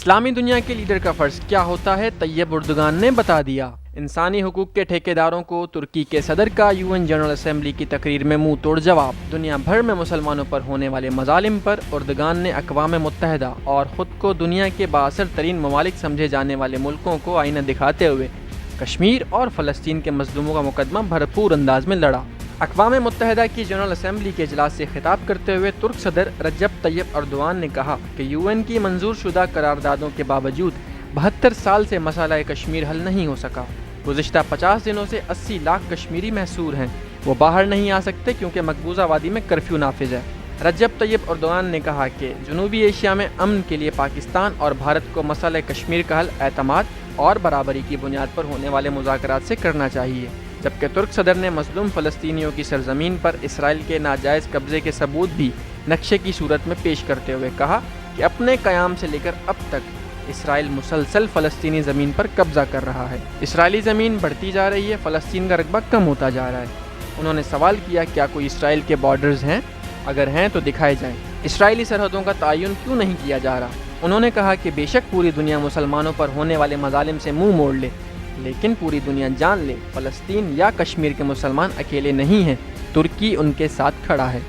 اسلامی دنیا کے لیڈر کا فرض کیا ہوتا ہے، طیب اردگان نے بتا دیا۔ انسانی حقوق کے ٹھیکیداروں کو ترکی کے صدر کا UN جنرل اسمبلی کی تقریر میں منہ توڑ جواب۔ دنیا بھر میں مسلمانوں پر ہونے والے مظالم پر اردگان نے اقوام متحدہ اور خود کو دنیا کے بااثر ترین ممالک سمجھے جانے والے ملکوں کو آئینہ دکھاتے ہوئے کشمیر اور فلسطین کے مظلوموں کا مقدمہ بھرپور انداز میں لڑا۔ اقوام متحدہ کی جنرل اسمبلی کے اجلاس سے خطاب کرتے ہوئے ترک صدر رجب طیب اردوان نے کہا کہ UN کی منظور شدہ قراردادوں کے باوجود 72 سال سے مسئلہ کشمیر حل نہیں ہو سکا۔ گزشتہ 50 دنوں سے 80 لاکھ کشمیری محصور ہیں، وہ باہر نہیں آ سکتے کیونکہ مقبوضہ وادی میں کرفیو نافذ ہے۔ رجب طیب اردوان نے کہا کہ جنوبی ایشیا میں امن کے لیے پاکستان اور بھارت کو مسئلہ کشمیر کا حل اعتماد اور برابری کی بنیاد پر ہونے والے مذاکرات سے کرنا چاہیے، جبکہ ترک صدر نے مظلوم فلسطینیوں کی سرزمین پر اسرائیل کے ناجائز قبضے کے ثبوت بھی نقشے کی صورت میں پیش کرتے ہوئے کہا کہ اپنے قیام سے لے کر اب تک اسرائیل مسلسل فلسطینی زمین پر قبضہ کر رہا ہے۔ اسرائیلی زمین بڑھتی جا رہی ہے، فلسطین کا رقبہ کم ہوتا جا رہا ہے۔ انہوں نے سوال کیا کیا کوئی اسرائیل کے بارڈرز ہیں؟ اگر ہیں تو دکھائے جائیں۔ اسرائیلی سرحدوں کا تعین کیوں نہیں کیا جا رہا؟ انہوں نے کہا کہ بے شک پوری دنیا مسلمانوں پر ہونے والے مظالم سے منہ موڑ لے، لیکن پوری دنیا جان لے فلسطین یا کشمیر کے مسلمان اکیلے نہیں ہیں، ترکی ان کے ساتھ کھڑا ہے۔